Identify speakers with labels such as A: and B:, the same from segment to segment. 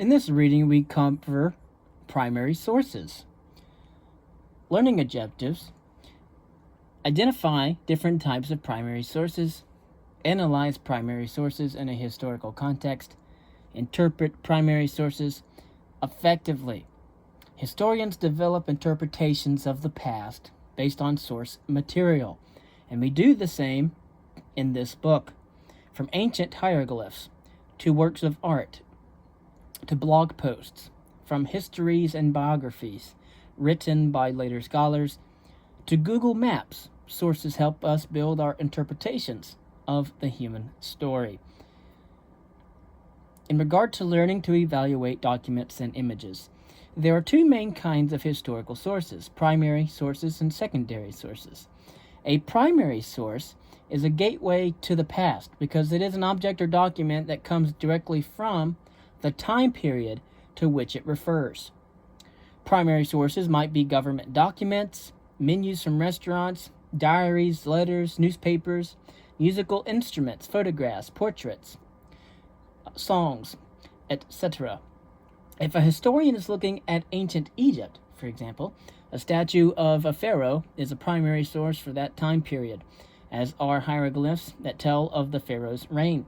A: In this reading, we cover primary sources. Learning objectives: identify different types of primary sources, analyze primary sources in a historical context, interpret primary sources effectively. Historians develop interpretations of the past based on source material, and we do the same in this book. From ancient hieroglyphs to works of art to blog posts, from histories and biographies written by later scholars to Google Maps, sources help us build our interpretations of the human story. In regard to learning to evaluate documents and images, there are two main kinds of historical sources: primary sources and secondary sources. A primary source is a gateway to the past because it is an object or document that comes directly from the time period to which it refers. Primary sources might be government documents, menus from restaurants, diaries, letters, newspapers, musical instruments, photographs, portraits, songs, etc. If a historian is looking at ancient Egypt, for example, a statue of a pharaoh is a primary source for that time period, as are hieroglyphs that tell of the pharaoh's reign.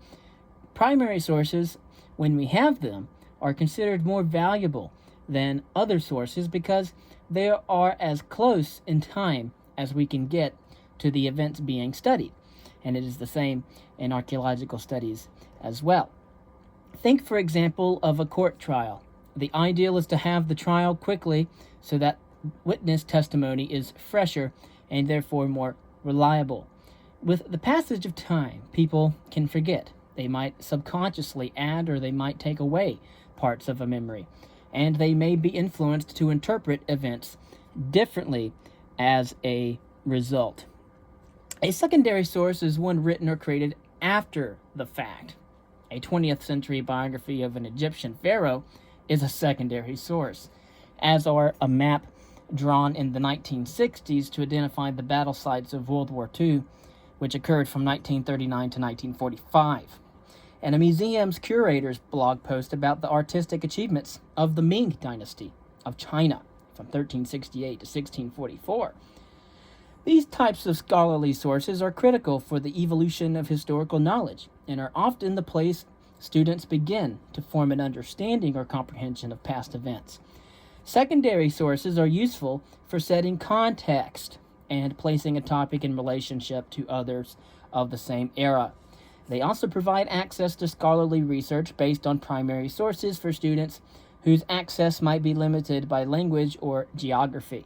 A: Primary sources, when we have them, are considered more valuable than other sources because they are as close in time as we can get to the events being studied, and it is the same in archaeological studies as well. Think, for example, of a court trial. The ideal is to have the trial quickly so that witness testimony is fresher and therefore more reliable. With the passage of time, people can forget. They might subconsciously add or they might take away parts of a memory, and they may be influenced to interpret events differently as a result. A secondary source is one written or created after the fact. A 20th century biography of an Egyptian pharaoh is a secondary source, as are a map drawn in the 1960s to identify the battle sites of World War II, which occurred from 1939 to 1945, and a museum's curator's blog post about the artistic achievements of the Ming Dynasty of China from 1368 to 1644. These types of scholarly sources are critical for the evolution of historical knowledge and are often the place students begin to form an understanding or comprehension of past events. Secondary sources are useful for setting context and placing a topic in relationship to others of the same era. They also provide access to scholarly research based on primary sources for students whose access might be limited by language or geography.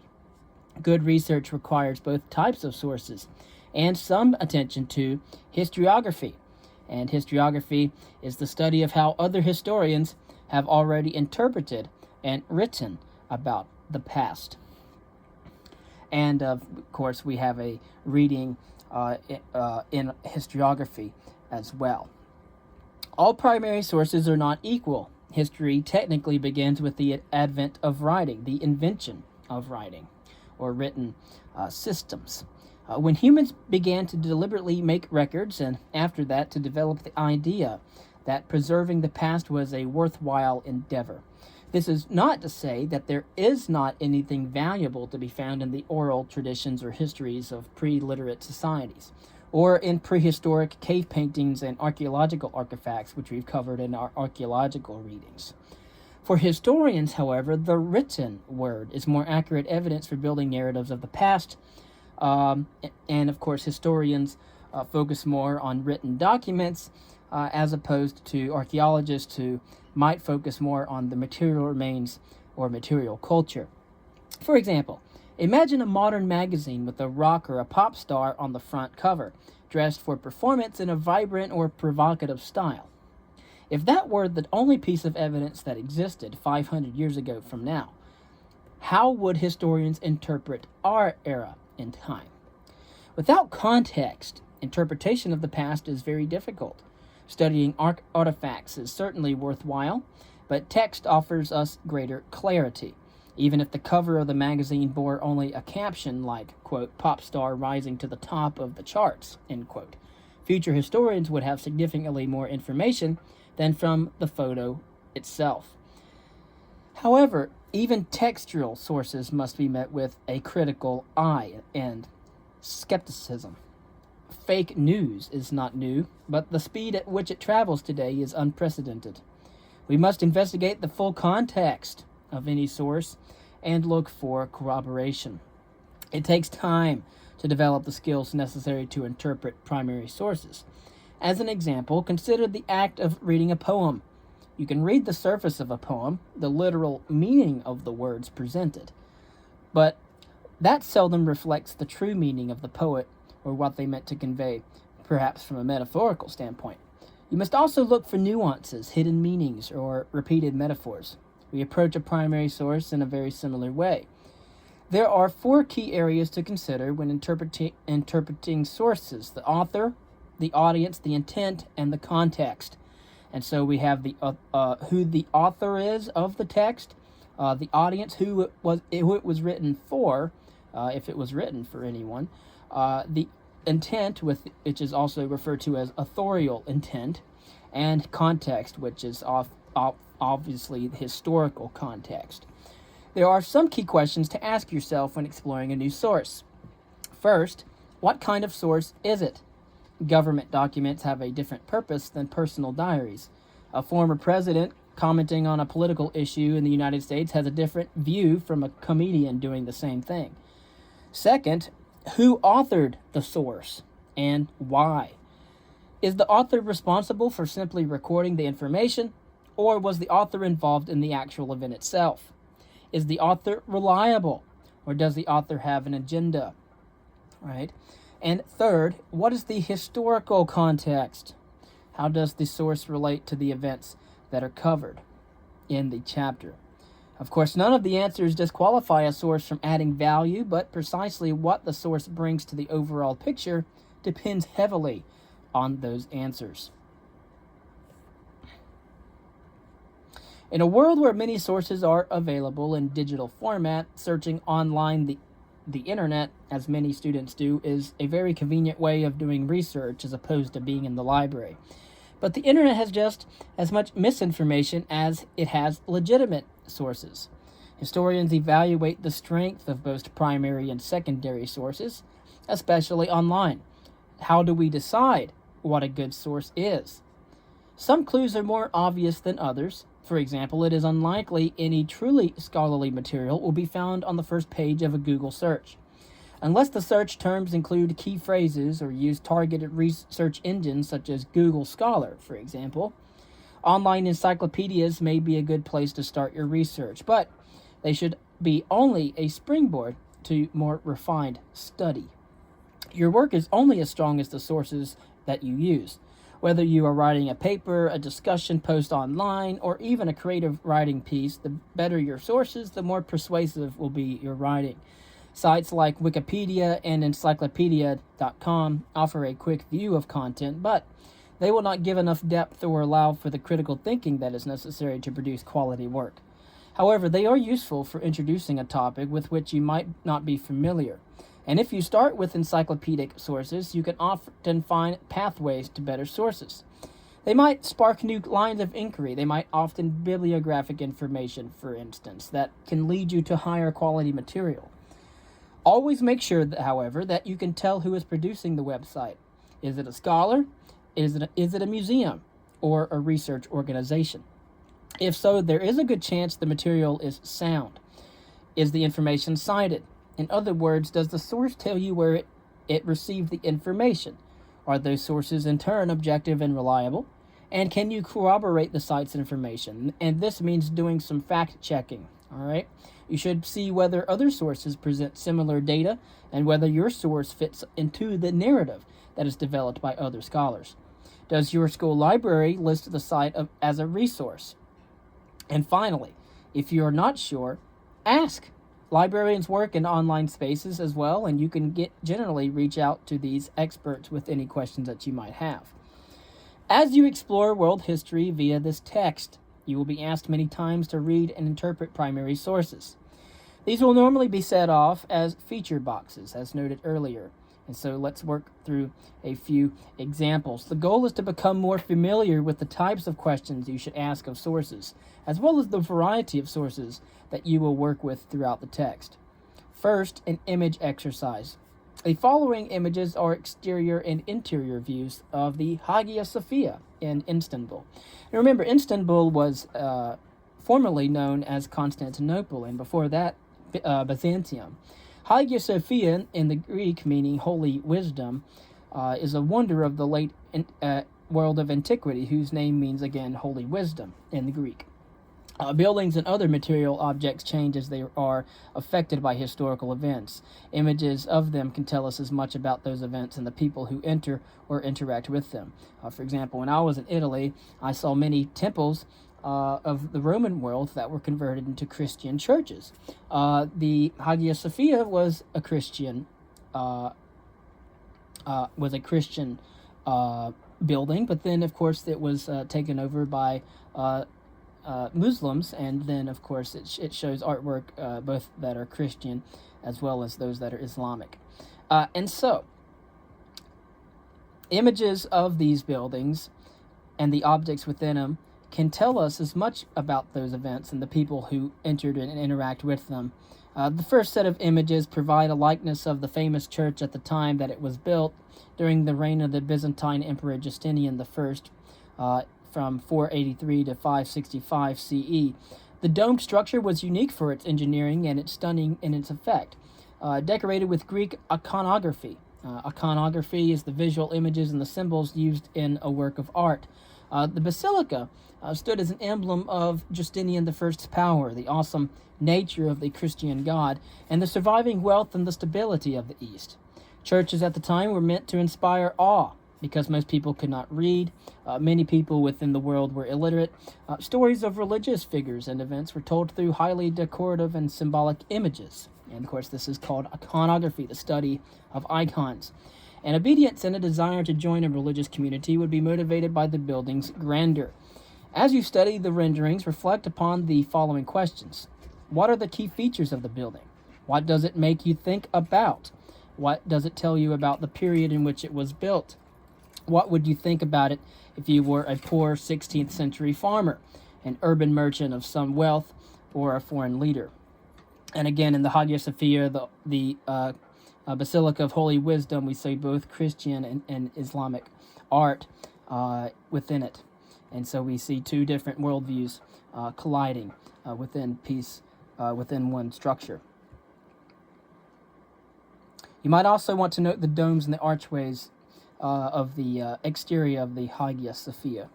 A: Good research requires both types of sources and some attention to historiography. And historiography is the study of how other historians have already interpreted and written about the past. And of course, we have a reading in historiography as well. All primary sources are not equal. History technically begins with the advent of writing, the invention of writing, or written systems. When humans began to deliberately make records, and after that to develop the idea that preserving the past was a worthwhile endeavor. This is not to say that there is not anything valuable to be found in the oral traditions or histories of pre-literate societies, or in prehistoric cave paintings and archaeological artifacts, which we've covered in our archaeological readings. For historians, however, the written word is more accurate evidence for building narratives of the past, and of course historians focus more on written documents as opposed to archaeologists who might focus more on the material remains or material culture. For example, imagine a modern magazine with a rock or a pop star on the front cover, dressed for performance in a vibrant or provocative style. If that were the only piece of evidence that existed 500 years ago from now, how would historians interpret our era in time? Without context, interpretation of the past is very difficult. Studying artifacts is certainly worthwhile, but text offers us greater clarity, even if the cover of the magazine bore only a caption like, quote, "pop star rising to the top of the charts," end quote. Future historians would have significantly more information than from the photo itself. However, even textual sources must be met with a critical eye and skepticism. Fake news is not new, but the speed at which it travels today is unprecedented. We must investigate the full context of any source and look for corroboration. It takes time to develop the skills necessary to interpret primary sources. As an example, consider the act of reading a poem. You can read the surface of a poem, the literal meaning of the words presented, but that seldom reflects the true meaning of the poet or what they meant to convey, perhaps from a metaphorical standpoint. You must also look for nuances, hidden meanings, or repeated metaphors. We approach a primary source in a very similar way. There are 4 key areas to consider when interpreting sources: the author, the audience, the intent, and the context. And so we have the who the author is of the text, the audience, who it was written for, if it was written for anyone, the intent, which is also referred to as authorial intent, and context, which is obviously the historical context. There are some key questions to ask yourself when exploring a new source. First, what kind of source is it? Government documents have a different purpose than personal diaries. A former president commenting on a political issue in the United States has a different view from a comedian doing the same thing. Second, who authored the source and why? Is the author responsible for simply recording the information, or was the author involved in the actual event itself? Is the author reliable, or does the author have an agenda? Right? And third, what is the historical context? How does the source relate to the events that are covered in the chapter? Of course, none of the answers disqualify a source from adding value, but precisely what the source brings to the overall picture depends heavily on those answers. In a world where many sources are available in digital format, searching online the internet, as many students do, is a very convenient way of doing research as opposed to being in the library. But the internet has just as much misinformation as it has legitimate sources. Historians evaluate the strength of both primary and secondary sources, especially online. How do we decide what a good source is? Some clues are more obvious than others. For example, it is unlikely any truly scholarly material will be found on the first page of a Google search. Unless the search terms include key phrases or use targeted research engines such as Google Scholar, for example, online encyclopedias may be a good place to start your research, but they should be only a springboard to more refined study. Your work is only as strong as the sources that you use. Whether you are writing a paper, a discussion post online, or even a creative writing piece, the better your sources, the more persuasive will be your writing. Sites like Wikipedia and Encyclopedia.com offer a quick view of content, but they will not give enough depth or allow for the critical thinking that is necessary to produce quality work. However, they are useful for introducing a topic with which you might not be familiar. And if you start with encyclopedic sources, you can often find pathways to better sources. They might spark new lines of inquiry. They might often bibliographic information, for instance, that can lead you to higher quality material. Always make sure, however, that you can tell who is producing the website. Is it a scholar? Is it a museum or a research organization? If so, there is a good chance the material is sound. Is the information cited? In other words, does the source tell you where it received the information? Are those sources in turn objective and reliable? And can you corroborate the site's information? And this means doing some fact checking. All right. You should see whether other sources present similar data and whether your source fits into the narrative that is developed by other scholars. Does your school library list the site as a resource? And finally, if you're not sure, ask. Librarians work in online spaces as well, and you can generally reach out to these experts with any questions that you might have. As you explore world history via this text, you will be asked many times to read and interpret primary sources. These will normally be set off as feature boxes, as noted earlier, And so let's work through a few examples. The goal is to become more familiar with the types of questions you should ask of sources, as well as the variety of sources that you will work with throughout the text. First, an image exercise. The following images are exterior and interior views of the Hagia Sophia in Istanbul. And remember, Istanbul was formerly known as Constantinople, and before that, Byzantium. Hagia Sophia, in the Greek meaning holy wisdom, is a wonder of the late world of antiquity, whose name means, again, holy wisdom in the Greek. Buildings and other material objects change as they are affected by historical events. Images of them can tell us as much about those events and the people who enter or interact with them. For example, when I was in Italy, I saw many temples of the Roman world that were converted into Christian churches. The Hagia Sophia was a Christian building, but then of course it was taken over by Muslims, and then of course it shows artwork both that are Christian as well as those that are Islamic. And so images of these buildings and the objects within them can tell us as much about those events and the people who entered and interact with them. The first set of images provide a likeness of the famous church at the time that it was built during the reign of the Byzantine Emperor Justinian I, from 483 to 565 CE. The domed structure was unique for its engineering and it's stunning in its effect. Decorated with Greek iconography. Iconography is the visual images and the symbols used in a work of art. The basilica stood as an emblem of Justinian I's power, the awesome nature of the Christian God, and the surviving wealth and the stability of the East. Churches at the time were meant to inspire awe, because most people could not read. Many people within the world were illiterate. Stories of religious figures and events were told through highly decorative and symbolic images. And of course, this is called iconography, the study of icons. An obedience and a desire to join a religious community would be motivated by the building's grandeur. As you study the renderings, reflect upon the following questions. What are the key features of the building? What does it make you think about? What does it tell you about the period in which it was built? What would you think about it if you were a poor 16th century farmer, an urban merchant of some wealth, or a foreign leader? And again, in the Hagia Sophia, the Basilica of Holy Wisdom, we see both Christian and Islamic art within it. And so we see two different worldviews colliding within one structure. You might also want to note the domes and the archways of the exterior of the Hagia Sophia.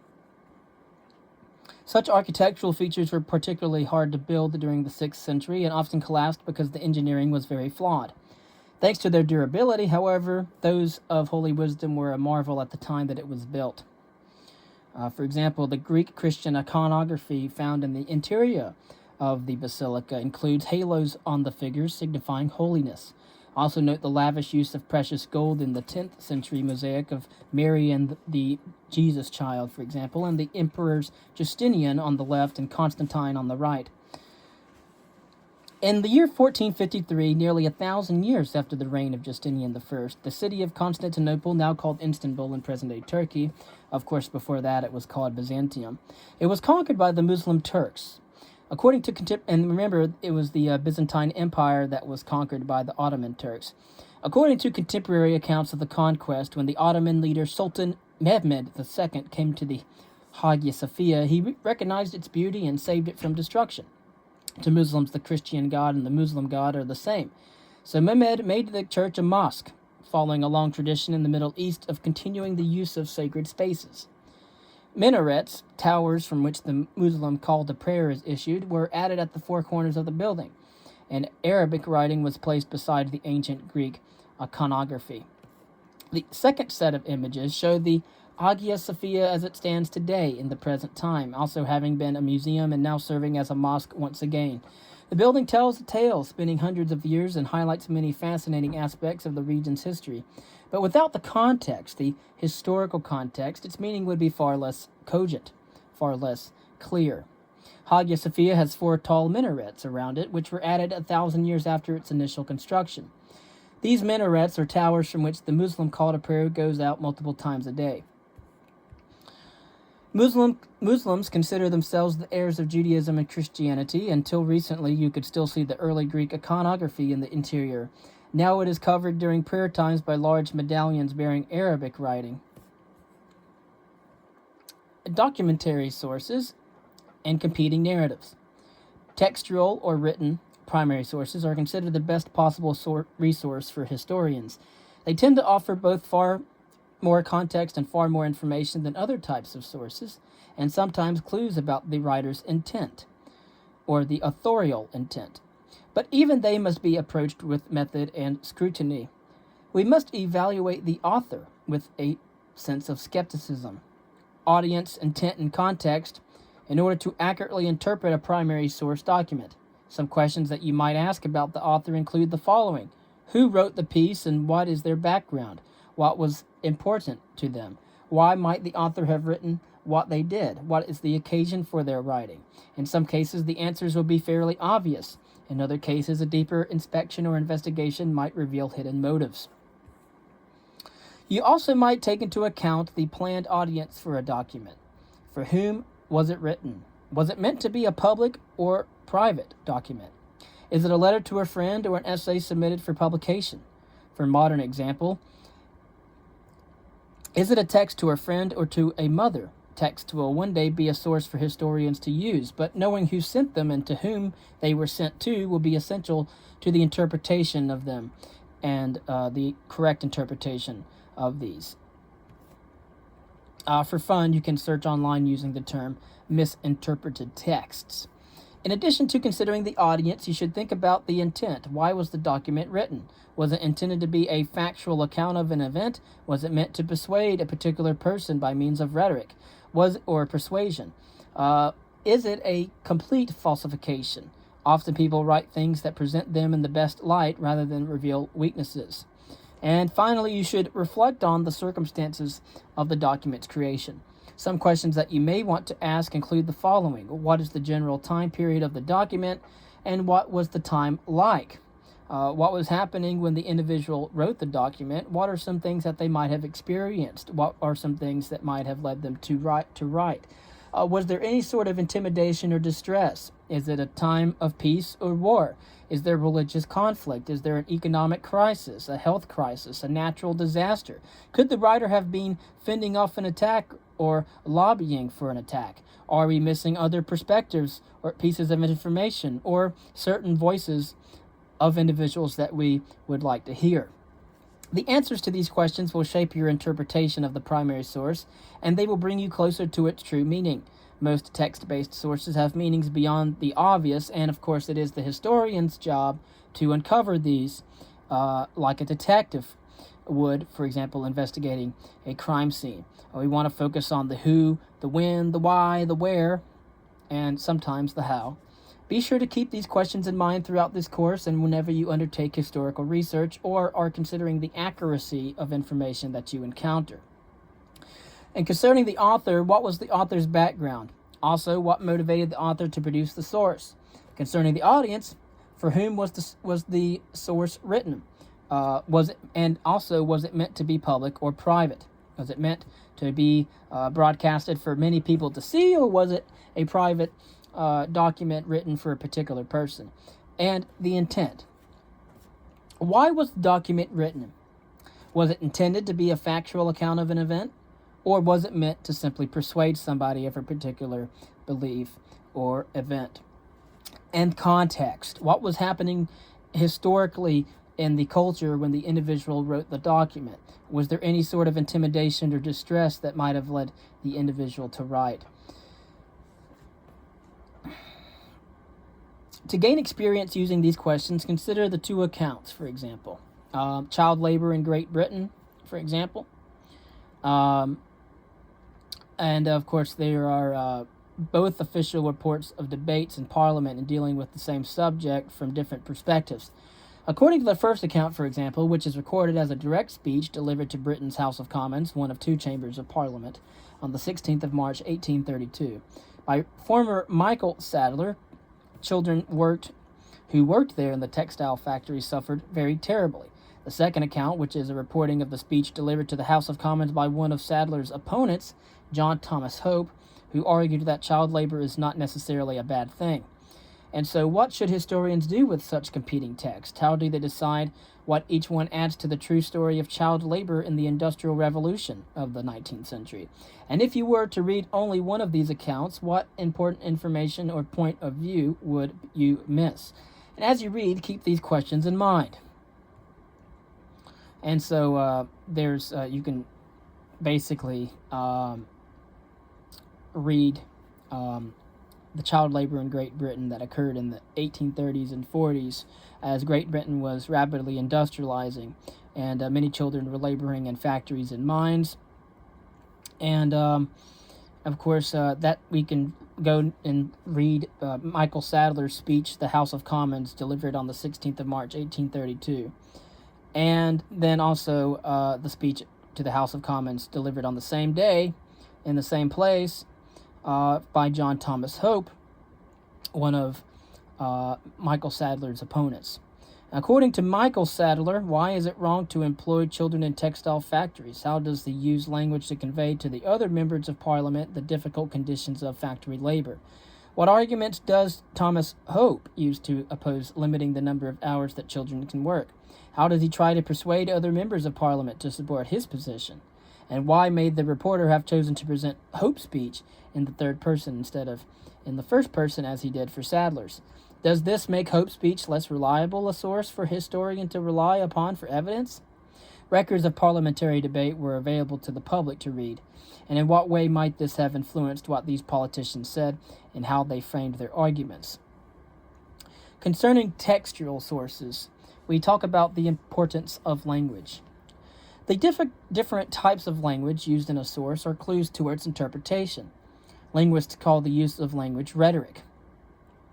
A: Such architectural features were particularly hard to build during the 6th century and often collapsed because the engineering was very flawed. Thanks to their durability, however, those of Holy Wisdom were a marvel at the time that it was built. For example, the Greek Christian iconography found in the interior of the basilica includes halos on the figures signifying holiness. Also note the lavish use of precious gold in the 10th century mosaic of Mary and the Jesus child, for example, and the emperors Justinian on the left and Constantine on the right. In the year 1453, nearly 1,000 years after the reign of Justinian I, the city of Constantinople, now called Istanbul in present-day Turkey, of course before that it was called Byzantium, it was conquered by the Muslim Turks. According to and remember, it was the Byzantine Empire that was conquered by the Ottoman Turks. According to contemporary accounts of the conquest, when the Ottoman leader Sultan Mehmed II came to the Hagia Sophia, he recognized its beauty and saved it from destruction. To Muslims, the Christian God and the Muslim God are the same. So Mehmed made the church a mosque, following a long tradition in the Middle East of continuing the use of sacred spaces. Minarets, towers from which the Muslim call to prayer is issued, were added at the four corners of the building, and Arabic writing was placed beside the ancient Greek iconography. The second set of images show the Hagia Sophia as it stands today in the present time, also having been a museum and now serving as a mosque once again. The building tells a tale spanning hundreds of years and highlights many fascinating aspects of the region's history. But without the context, the historical context, its meaning would be far less cogent, far less clear. Hagia Sophia has four tall minarets around it, which were added 1,000 years after its initial construction. These minarets are towers from which the Muslim call to prayer goes out multiple times a day. Muslims consider themselves the heirs of Judaism and Christianity. Until recently, you could still see the early Greek iconography in the interior. Now it is covered during prayer times by large medallions bearing Arabic writing. Documentary sources and competing narratives. Textual or written primary sources are considered the best possible resource for historians. They tend to offer both far more context and far more information than other types of sources, and sometimes clues about the writer's intent, or the authorial intent. But even they must be approached with method and scrutiny. We must evaluate the author with a sense of skepticism, audience, intent, and context in order to accurately interpret a primary source document. Some questions that you might ask about the author include the following: who wrote the piece and what is their background? What was important to them? Why might the author have written what they did? What is the occasion for their writing? In some cases, the answers will be fairly obvious. In other cases, a deeper inspection or investigation might reveal hidden motives. You also might take into account the planned audience for a document. For whom was it written? Was it meant to be a public or private document? Is it a letter to a friend or an essay submitted for publication? For a modern example, is it a text to a friend or to a mother? Texts will one day be a source for historians to use, but knowing who sent them and to whom they were sent to will be essential to the interpretation of them and the correct interpretation of these. For fun, you can search online using the term misinterpreted texts. In addition to considering the audience, you should think about the intent. Why was the document written? Was it intended to be a factual account of an event? Was it meant to persuade a particular person by means of rhetoric? Or persuasion? Is it a complete falsification? Often people write things that present them in the best light rather than reveal weaknesses. And finally, you should reflect on the circumstances of the document's creation. Some questions that you may want to ask include the following: what is the general time period of the document, and what was the time like? What was happening when the individual wrote the document? What are some things that they might have experienced? What are some things that might have led them to write? Was there any sort of intimidation or distress? Is it a time of peace or war? Is there religious conflict? Is there an economic crisis, a health crisis, a natural disaster? Could the writer have been fending off an attack or lobbying for an attack? Are we missing other perspectives or pieces of information or certain voices of individuals that we would like to hear? The answers to these questions will shape your interpretation of the primary source, and they will bring you closer to its true meaning. Most text-based sources have meanings beyond the obvious, and of course it is the historian's job to uncover these, like a detective would, for example, investigating a crime scene. We want to focus on the who, the when, the why, the where, and sometimes the how. Be sure to keep these questions in mind throughout this course and whenever you undertake historical research or are considering the accuracy of information that you encounter. And concerning the author, what was the author's background? Also, what motivated the author to produce the source? Concerning the audience, for whom was the source written? Was it meant to be public or private? Was it meant to be broadcasted for many people to see, or was it a private document written for a particular person? And the intent. Why was the document written? Was it intended to be a factual account of an event, or was it meant to simply persuade somebody of a particular belief or event? And context. What was happening historically in the culture when the individual wrote the document? Was there any sort of intimidation or distress that might have led the individual to write? To gain experience using these questions, consider the two accounts, for example. Child labor in Great Britain, for example. And of course, there are both official reports of debates in Parliament and dealing with the same subject from different perspectives. According to the first account, for example, which is recorded as a direct speech delivered to Britain's House of Commons, one of two chambers of Parliament, on the 16th of March, 1832, by former Michael Sadler, children who worked there in the textile factory suffered very terribly. The second account, which is a reporting of the speech delivered to the House of Commons by one of Sadler's opponents, John Thomas Hope, who argued that child labor is not necessarily a bad thing. And so what should historians do with such competing texts? How do they decide what each one adds to the true story of child labor in the Industrial Revolution of the 19th century? And if you were to read only one of these accounts, what important information or point of view would you miss? And as you read, keep these questions in mind. And so you can basically read the child labor in Great Britain that occurred in the 1830s and 40s as Great Britain was rapidly industrializing, and many children were laboring in factories and mines. And of course, that we can go and read Michael Sadler's speech, the House of Commons, delivered on the 16th of March, 1832. And then also the speech to the House of Commons delivered on the same day in the same place by John Thomas Hope, one of Michael Sadler's opponents. According to Michael Sadler, why is it wrong to employ children in textile factories? How does he use language to convey to the other members of Parliament the difficult conditions of factory labor? What arguments does Thomas Hope use to oppose limiting the number of hours that children can work? How does he try to persuade other members of Parliament to support his position? And why may the reporter have chosen to present Hope's speech in the third person instead of in the first person as he did for Sadler's? Does this make Hope's speech less reliable a source for a historian to rely upon for evidence? Records of parliamentary debate were available to the public to read, and in what way might this have influenced what these politicians said and how they framed their arguments? Concerning textual sources, we talk about the importance of language. The different types of language used in a source are clues towards interpretation. Linguists call the use of language rhetoric.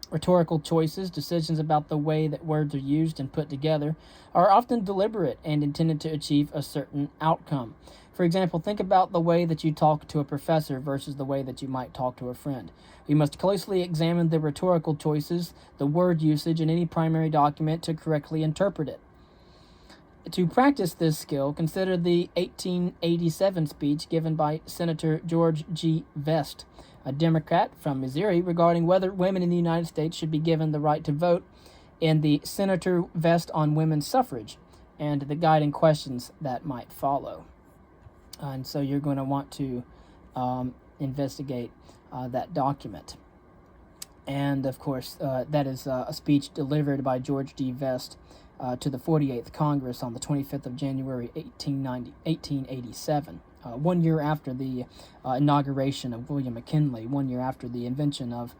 A: Rhetorical choices, decisions about the way that words are used and put together, are often deliberate and intended to achieve a certain outcome. For example, think about the way that you talk to a professor versus the way that you might talk to a friend. We must closely examine the rhetorical choices, the word usage in any primary document to correctly interpret it. To practice this skill, consider the 1887 speech given by Senator George G. Vest, a Democrat from Missouri, regarding whether women in the United States should be given the right to vote in the Senator Vest on women's suffrage, and the guiding questions that might follow. And so you're going to want to investigate that document. And of course, that is a speech delivered by George D. Vest to the 48th Congress on the 25th of January, 1887, 1 year after the inauguration of William McKinley, 1 year after the invention of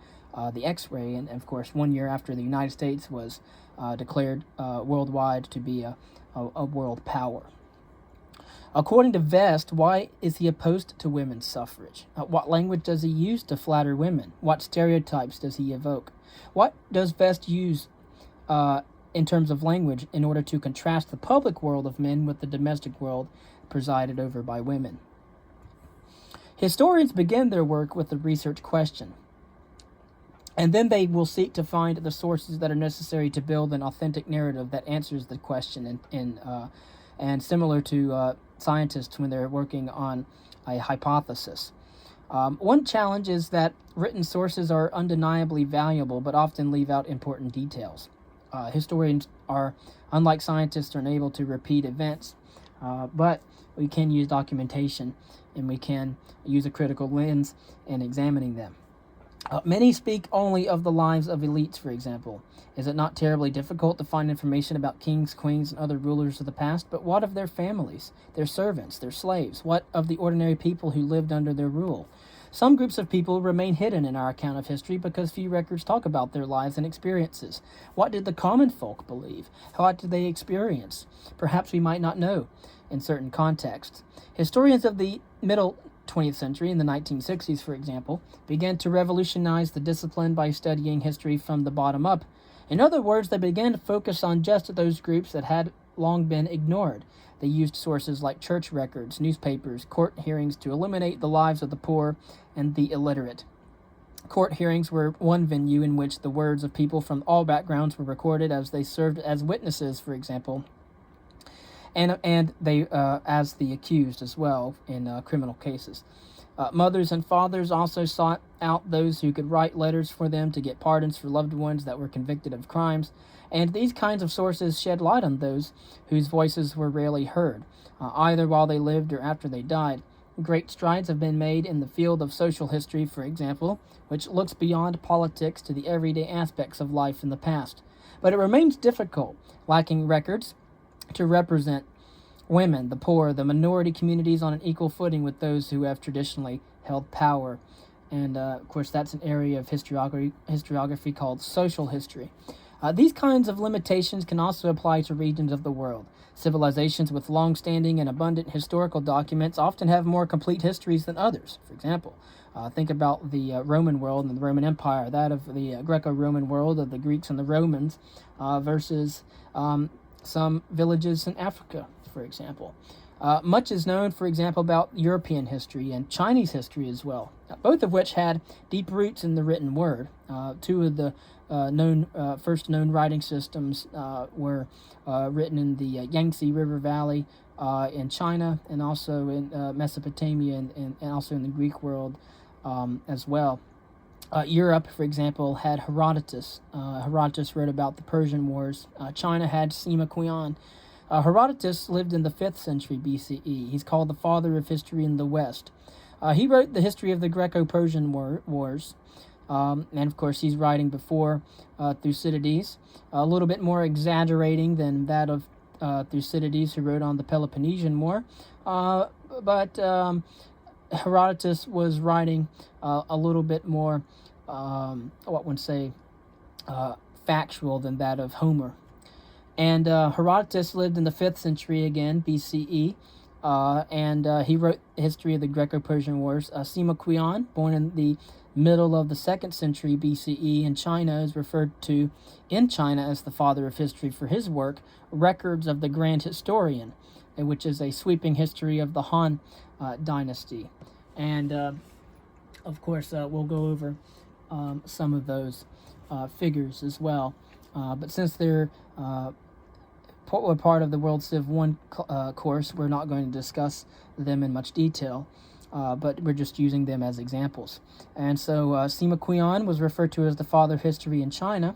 A: the X-ray, and of course 1 year after the United States was declared worldwide to be a world power. According to Vest, why is he opposed to women's suffrage? What language does he use to flatter women? What stereotypes does he evoke? What does Vest use in terms of language in order to contrast the public world of men with the domestic world presided over by women? Historians begin their work with the research question, and then they will seek to find the sources that are necessary to build an authentic narrative that answers the question and similar to scientists when they're working on a hypothesis. One challenge is that written sources are undeniably valuable but often leave out important details. Historians are, unlike scientists, are unable to repeat events, but we can use documentation and we can use a critical lens in examining them. Many speak only of the lives of elites, for example. Is it not terribly difficult to find information about kings, queens, and other rulers of the past? But what of their families, their servants, their slaves? What of the ordinary people who lived under their rule? Some groups of people remain hidden in our account of history because few records talk about their lives and experiences. What did the common folk believe? What did they experience? Perhaps we might not know in certain contexts. Historians of the middle 20th century, in the 1960s, for example, began to revolutionize the discipline by studying history from the bottom up. In other words, they began to focus on just those groups that had long been ignored. They used sources like church records, newspapers, court hearings to illuminate the lives of the poor and the illiterate. Court hearings were one venue in which the words of people from all backgrounds were recorded as they served as witnesses, for example. and they as the accused as well in criminal cases. Mothers and fathers also sought out those who could write letters for them to get pardons for loved ones that were convicted of crimes, and these kinds of sources shed light on those whose voices were rarely heard, either while they lived or after they died. Great strides have been made in the field of social history, for example, which looks beyond politics to the everyday aspects of life in the past. But it remains difficult, lacking records to represent women, the poor, the minority communities on an equal footing with those who have traditionally held power. And of course, that's an area of historiography called social history. These kinds of limitations can also apply to regions of the world. Civilizations with long-standing and abundant historical documents often have more complete histories than others. For example, think about the Roman world and the Roman Empire, that of the Greco-Roman world of the Greeks and the Romans versus some villages in Africa, for example. Much is known, for example, about European history and Chinese history as well, both of which had deep roots in the written word. Two of the first known writing systems were written in the Yangtze River Valley in China, and also in Mesopotamia, and also in the Greek world as well. Europe, for example, had Herodotus. Herodotus wrote about the Persian Wars. China had Sima Qian. Herodotus lived in the 5th century BCE. He's called the father of history in the West. He wrote the history of the Greco-Persian Wars, and of course he's writing before Thucydides, a little bit more exaggerating than that of Thucydides, who wrote on the Peloponnesian War, but Herodotus was writing a little bit more, what one say, factual than that of Homer. And Herodotus lived in the 5th century again, BCE, and he wrote the history of the Greco-Persian Wars. Sima Qian, born in the middle of the 2nd century BCE in China, is referred to in China as the father of history for his work, Records of the Grand Historian, which is a sweeping history of the Han dynasty. And, of course, we'll go over some of those figures as well. But since they're part of the World Civ 1 course, we're not going to discuss them in much detail, but we're just using them as examples. And so Sima Qian was referred to as the father of history in China.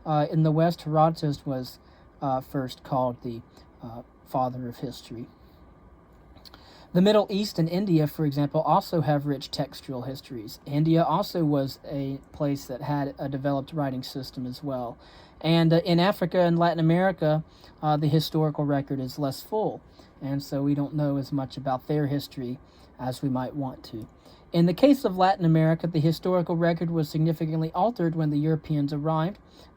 A: In the West, Herodotus was first called the father of history. The Middle East and India, for example, also have rich textual histories. India also was a place that had a developed writing system as well. And in Africa and Latin America, the historical record is less full, and so we don't know as much about their history as we might want to. In the case of Latin America, the historical record was significantly altered when the Europeans arrived.